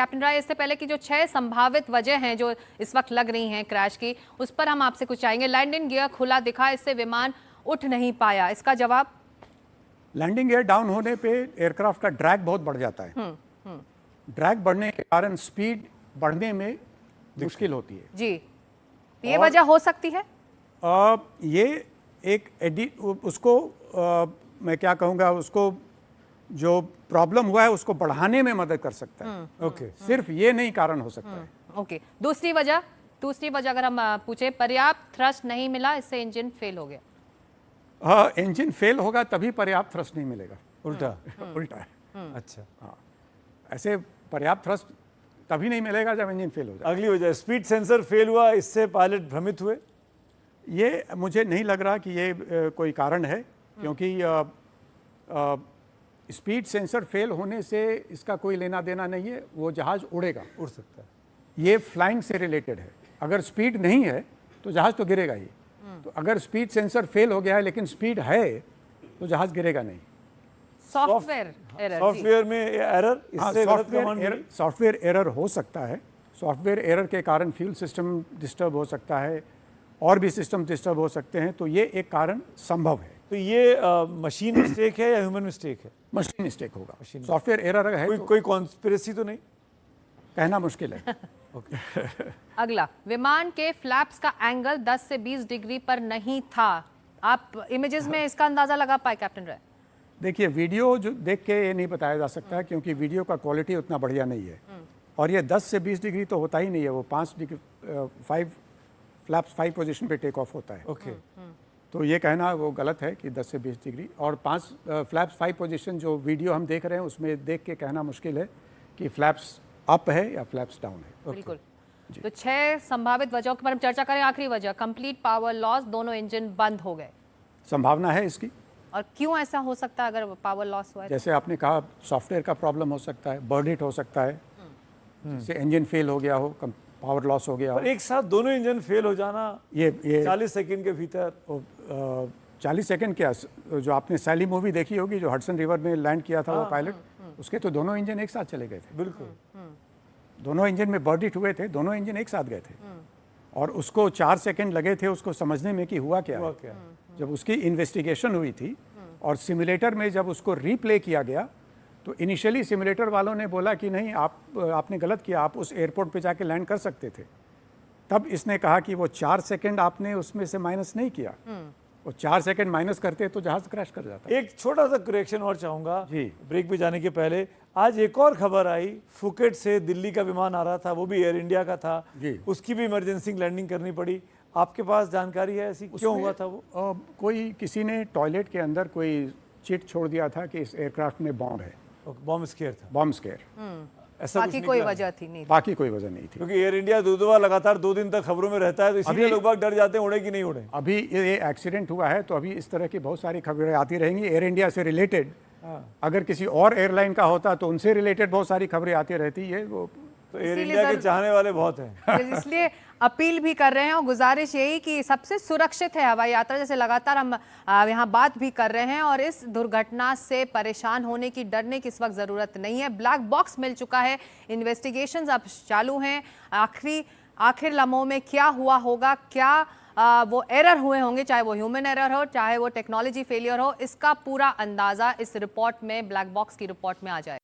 Captain राय, इससे पहले की जो 6 संभावित वजह हैं जो इस वक्त लग रही हैं क्रैश की, उस पर हम आपसे कुछ चाहेंगे। लैंडिंग गियर खुला दिखा, इससे विमान उठ नहीं पाया, इसका जवाब? लैंडिंग गियर डाउन होने पे एयरक्राफ्ट का ड्रैग बहुत बढ़ जाता है। ड्रैग बढ़ने के कारण स्पीड बढ़ने में मुश्किल होती है जी, ये वजह हो सकती है। ये एक उसको मैं क्या कहूँगा, उसको जो प्रॉब्लम हुआ है उसको बढ़ाने में मदद कर सकता है। ओके, सिर्फ ये नहीं कारण हो सकता है। ओके, दूसरी वजह अगर हम पूछे, पर्याप्त थ्रस्ट नहीं मिला, इससे इंजन फेल हो गया। हाँ, इंजन फेल होगा तभी पर्याप्त थ्रस्ट नहीं मिलेगा। उल्टा उल्टा है। अच्छा, हाँ, ऐसे पर्याप्त थ्रस्ट तभी नहीं मिलेगा जब इंजन फेल हो जाए। अगली वजह स्पीड सेंसर फेल हुआ, इससे पायलट भ्रमित हुए। ये मुझे नहीं लग रहा कि ये कोई कारण है, क्योंकि स्पीड सेंसर फेल होने से इसका कोई लेना देना नहीं है। वो जहाज़ उड़ेगा, उड़ सकता है। ये फ्लाइंग से रिलेटेड है। अगर स्पीड नहीं है तो जहाज़ तो गिरेगा ही। तो अगर स्पीड सेंसर फेल हो गया है लेकिन स्पीड है तो जहाज़ गिरेगा नहीं। सॉफ्टवेयर में एरर, इससे सॉफ्टवेयर एरर हो सकता है। सॉफ्टवेयर एरर के कारण फ्यूल सिस्टम डिस्टर्ब हो सकता है और भी सिस्टम डिस्टर्ब हो सकते हैं। तो ये एक कारण संभव है। तो ये मशीन मिस्टेक है या ह्यूमन मिस्टेक है? मशीन मिस्टेक होगा। सॉफ्टवेयर एरर है, कोई कॉन्स्पिरेसी तो नहीं? कहना मुश्किल है। अगला, विमान के फ्लैप्स का एंगल 10 से 20 डिग्री पर नहीं था। आप इमेजेस में इसका अंदाजा लगा पाए कैप्टन राय? देखिए, वीडियो जो देख के ये नहीं बताया जा सकता, क्योंकि वीडियो का क्वालिटी उतना बढ़िया नहीं है। और ये 10 से 20 डिग्री तो होता ही नहीं है। वो 5 डिग्री 5 फ्लैप्स 5 पोजीशन पे टेक ऑफ होता है। ओके, तो ये कहना वो गलत है कि 10 से 20 डिग्री। और 5 फ्लैप्स 5 पोजीशन जो वीडियो हम देख रहे हैं उसमें देख के कहना मुश्किल है कि फ्लैप्स अप है या फ्लैप्स डाउन है। बिल्कुल। तो 6 संभावित वजहों पर हम चर्चा करें। आखिरी वजह, कंप्लीट पावर लॉस, दोनों इंजन बंद हो गए। संभावना है इसकी। और क्यों ऐसा हो सकता है अगर पावर लॉस हुआ है? जैसे आपने कहा, सॉफ्टवेयर का प्रॉब्लम हो सकता है, बर्न हिट हो सकता है, जैसे इंजन फेल हो गया हो, पावर लॉस हो गया हो। एक साथ दोनों इंजन फेल हो जाना ये 40 सेकंड के भीतर। 40 सेकंड क्या, जो आपने सैली मूवी देखी होगी, जो हडसन रिवर में लैंड किया था वो पायलट, उसके तो दोनों इंजन एक साथ चले गए थे। बिल्कुल, दोनों इंजन में बर्न हिट हुए थे, दोनों इंजन एक साथ गए थे। और उसको 4 सेकंड लगे थे उसको समझने में कि हुआ क्या है। जब उसकी इन्वेस्टिगेशन हुई थी और सिमुलेटर में जब उसको रीप्ले किया गया, तो इनिशियली सिमुलेटर वालों ने बोला कि नहीं, आपने गलत किया, आप उस एयरपोर्ट पे जाके लैंड कर सकते थे। तब इसने कहा कि वो 4 सेकंड आपने उसमें से माइनस नहीं किया। वो 4 सेकंड माइनस करते तो जहाज क्रैश कर जाता। एक छोटा सा करेक्शन और चाहूंगा जी, ब्रेक पे जाने के पहले। आज एक और खबर आई, फुकेट से दिल्ली का विमान आ रहा था, वो भी एयर इंडिया का था जी। उसकी भी इमरजेंसी लैंडिंग करनी पड़ी। आपके पास जानकारी है ऐसी, क्यों हुआ था वो? कोई किसी ने टॉयलेट के अंदर कोई चिट छोड़ दिया था कि इस एयरक्राफ्ट में बॉम्ब है। बॉम्ब स्केयर था। बॉम्ब स्केयर, ऐसा बाकी कोई वजह थी नहीं? बाकी कोई वजह नहीं थी। क्योंकि एयर इंडिया दो बार लगातार 2 दिन तक खबरों में रहता है, तो इसीलिए लोग बाग डर जाते हैं उड़े कि नहीं उड़े। अभी ये एक्सीडेंट हुआ है तो अभी इस तरह की बहुत सारी खबरें आती रहेंगी एयर इंडिया से रिलेटेड। अगर किसी और एयरलाइन का होता तो उनसे रिलेटेड बहुत सारी खबरें आती रहती है। वो तो एयर इंडिया के चाहने वाले बहुत हैं, इसलिए अपील भी कर रहे हैं और गुजारिश यही कि सबसे सुरक्षित है हवाई यात्रा, जैसे लगातार हम यहाँ बात भी कर रहे हैं। और इस दुर्घटना से परेशान होने की, डरने की इस वक्त ज़रूरत नहीं है। ब्लैक बॉक्स मिल चुका है, इन्वेस्टिगेशंस अब चालू हैं। आखिर लम्हों में क्या हुआ होगा, क्या वो एरर हुए होंगे, चाहे वो ह्यूमन एरर हो, चाहे वो टेक्नोलॉजी फेलियर हो, इसका पूरा अंदाज़ा इस रिपोर्ट में, ब्लैक बॉक्स की रिपोर्ट में आ जाए।